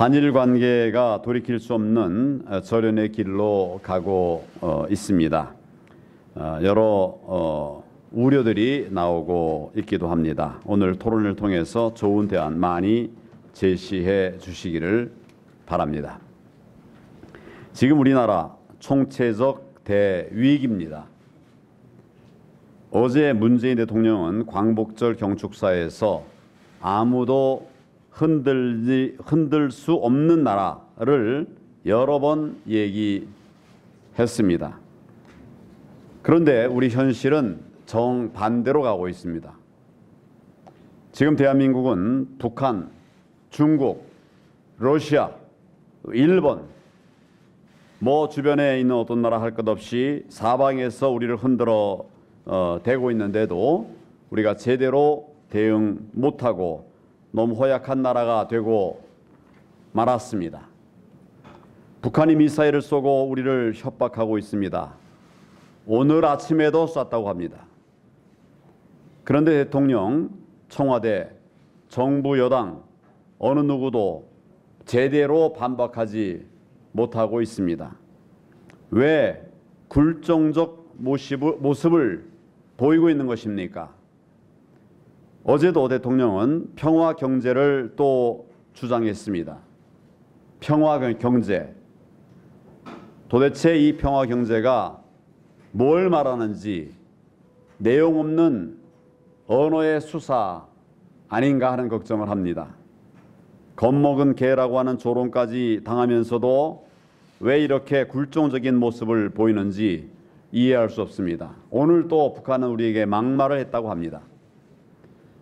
한일 관계가 돌이킬 수 없는 절연의 길로 가고 있습니다. 여러 우려들이 나오고 있기도 합니다. 오늘 토론을 통해서 좋은 대안 많이 제시해 주시기를 바랍니다. 지금 우리나라 총체적 대위기입니다. 어제 문재인 대통령은 광복절 경축사에서 아무도 흔들 수 없는 나라를 여러 번 얘기했습니다. 그런데 우리 현실은 정반대로 가고 있습니다. 지금 대한민국은 북한, 중국, 러시아, 일본, 주변에 있는 어떤 나라 할 것 없이 사방에서 우리를 흔들어 대고 있는데도 우리가 제대로 대응 못하고 너무 허약한 나라가 되고 말았습니다. 북한이 미사일을 쏘고 우리를 협박하고 있습니다. 오늘 아침에도 쐈다고 합니다. 그런데 대통령, 청와대, 정부 여당 어느 누구도 제대로 반박하지 못하고 있습니다. 왜 굴종적 모습을 보이고 있는 것입니까? 어제도 대통령은 평화 경제를 또 주장했습니다. 평화 경제. 도대체 이 평화 경제가 뭘 말하는지 내용 없는 언어의 수사 아닌가 하는 걱정을 합니다. 겁먹은 개라고 하는 조롱까지 당하면서도 왜 이렇게 굴종적인 모습을 보이는지 이해할 수 없습니다. 오늘 또 북한은 우리에게 막말을 했다고 합니다.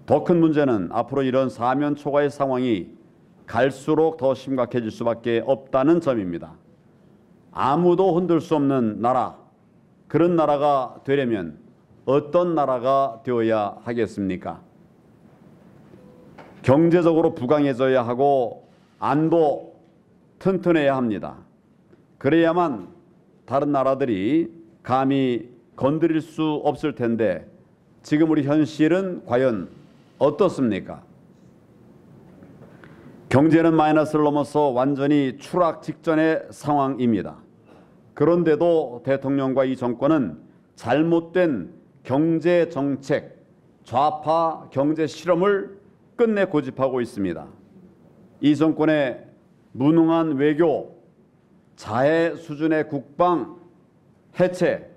더 큰 문제는 앞으로 이런 사면 초과의 상황이 갈수록 더 심각해질 수밖에 없다는 점입니다. 아무도 흔들 수 없는 나라, 그런 나라가 되려면 어떤 나라가 되어야 하겠습니까? 경제적으로 부강해져야 하고 안보 튼튼해야 합니다. 그래야만 다른 나라들이 감히 건드릴 수 없을 텐데 지금 우리 현실은 과연 어떻습니까? 경제는 마이너스를 넘어서 완전히 추락 직전의 상황입니다. 그런데도 대통령과 이 정권은 잘못된 경제 정책, 좌파 경제 실험을 끝내 고집하고 있습니다. 이 정권의 무능한 외교, 자해 수준의 국방 해체,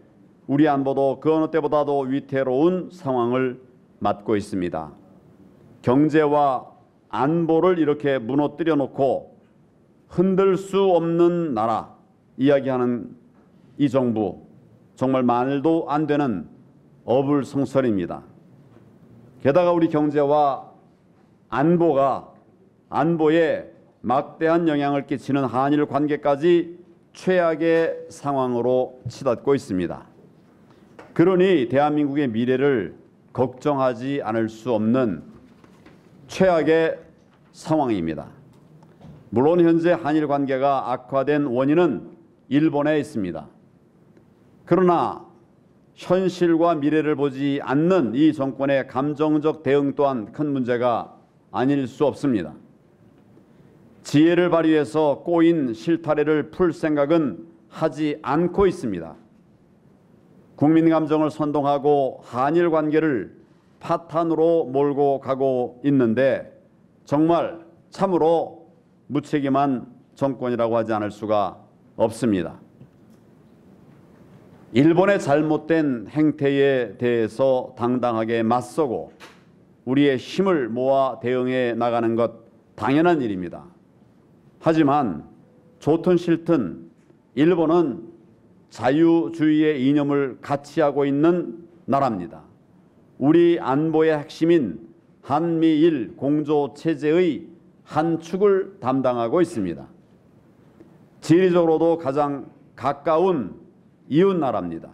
우리 안보도 그 어느 때보다도 위태로운 상황을 맞고 있습니다. 경제와 안보를 이렇게 무너뜨려 놓고 흔들 수 없는 나라 이야기하는 이 정부, 정말 말도 안 되는 어불성설입니다. 게다가 우리 경제와 안보에 막대한 영향을 끼치는 한일 관계까지 최악의 상황으로 치닫고 있습니다. 그러니 대한민국의 미래를 걱정하지 않을 수 없는 최악의 상황입니다. 물론 현재 한일 관계가 악화된 원인은 일본에 있습니다. 그러나 현실과 미래를 보지 않는 이 정권의 감정적 대응 또한 큰 문제가 아닐 수 없습니다. 지혜를 발휘해서 꼬인 실타래를 풀 생각은 하지 않고 있습니다. 국민 감정을 선동하고 한일 관계를 파탄으로 몰고 가고 있는데 정말 참으로 무책임한 정권이라고 하지 않을 수가 없습니다. 일본의 잘못된 행태에 대해서 당당하게 맞서고 우리의 힘을 모아 대응해 나가는 것 당연한 일입니다. 하지만 좋든 싫든 일본은 자유주의의 이념을 가치하고 있는 나라입니다. 우리 안보의 핵심인 한미일 공조체제의 한 축을 담당하고 있습니다. 지리적으로도 가장 가까운 이웃 나라입니다.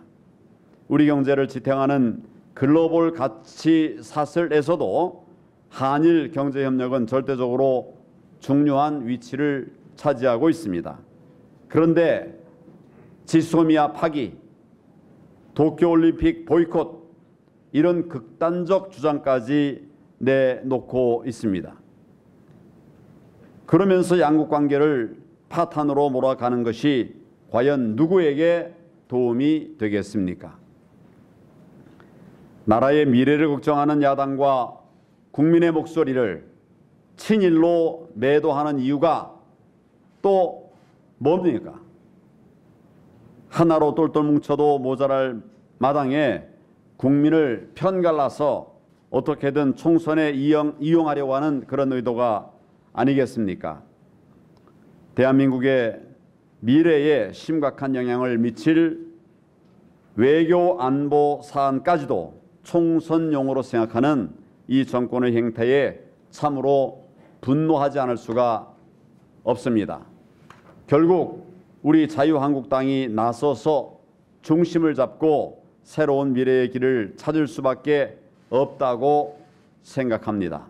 우리 경제를 지탱하는 글로벌 가치 사슬에서도 한일 경제협력은 절대적으로 중요한 위치를 차지하고 있습니다. 그런데 지소미아 파기, 도쿄올림픽 보이콧 이런 극단적 주장까지 내놓고 있습니다. 그러면서 양국 관계를 파탄으로 몰아가는 것이 과연 누구에게 도움이 되겠습니까? 나라의 미래를 걱정하는 야당과 국민의 목소리를 친일로 매도하는 이유가 또 뭡니까? 하나로 똘똘 뭉쳐도 모자랄 마당에 국민을 편갈라서 어떻게든 총선에 이용하려고 하는 그런 의도가 아니겠습니까? 대한민국의 미래에 심각한 영향을 미칠 외교 안보 사안까지도 총선용으로 생각하는 이 정권의 행태에 참으로 분노하지 않을 수가 없습니다. 결국 우리 자유한국당이 나서서 중심을 잡고 새로운 미래의 길을 찾을 수밖에 없다고 생각합니다.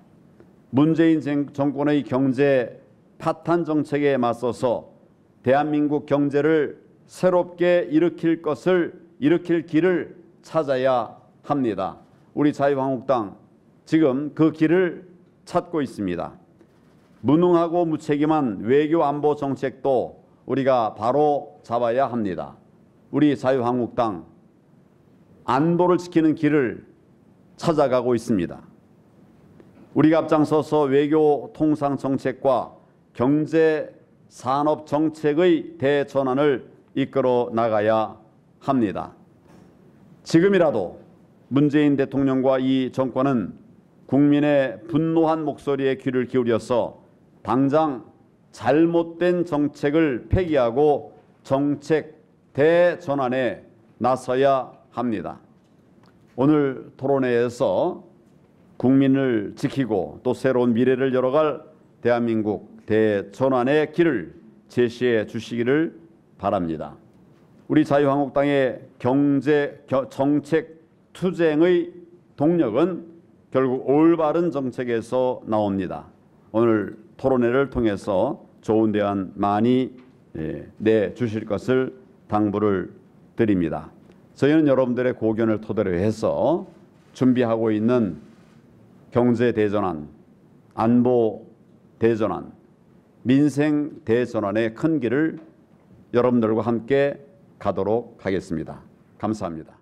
문재인 정권의 경제 파탄 정책에 맞서서 대한민국 경제를 새롭게 일으킬 길을 찾아야 합니다. 우리 자유한국당 지금 그 길을 찾고 있습니다. 무능하고 무책임한 외교 안보 정책도 우리가 바로 잡아야 합니다. 우리 자유한국당 안보를 지키는 길을 찾아가고 있습니다. 우리가 앞장서서 외교 통상 정책과 경제 산업 정책의 대전환을 이끌어 나가야 합니다. 지금이라도 문재인 대통령과 이 정권은 국민의 분노한 목소리에 귀를 기울여서 당장 잘못된 정책을 폐기하고 정책 대전환에 나서야 합니다. 오늘 토론회에서 국민을 지키고 또 새로운 미래를 열어갈 대한민국 대전환의 길을 제시해 주시기를 바랍니다. 우리 자유한국당의 정책 투쟁의 동력은 결국 올바른 정책에서 나옵니다. 오늘 토론회를 통해서 좋은 대안 많이 내주실 것을 당부를 드립니다. 저희는 여러분들의 고견을 토대로 해서 준비하고 있는 경제 대전환, 안보 대전환, 민생 대전환의 큰 길을 여러분들과 함께 가도록 하겠습니다. 감사합니다.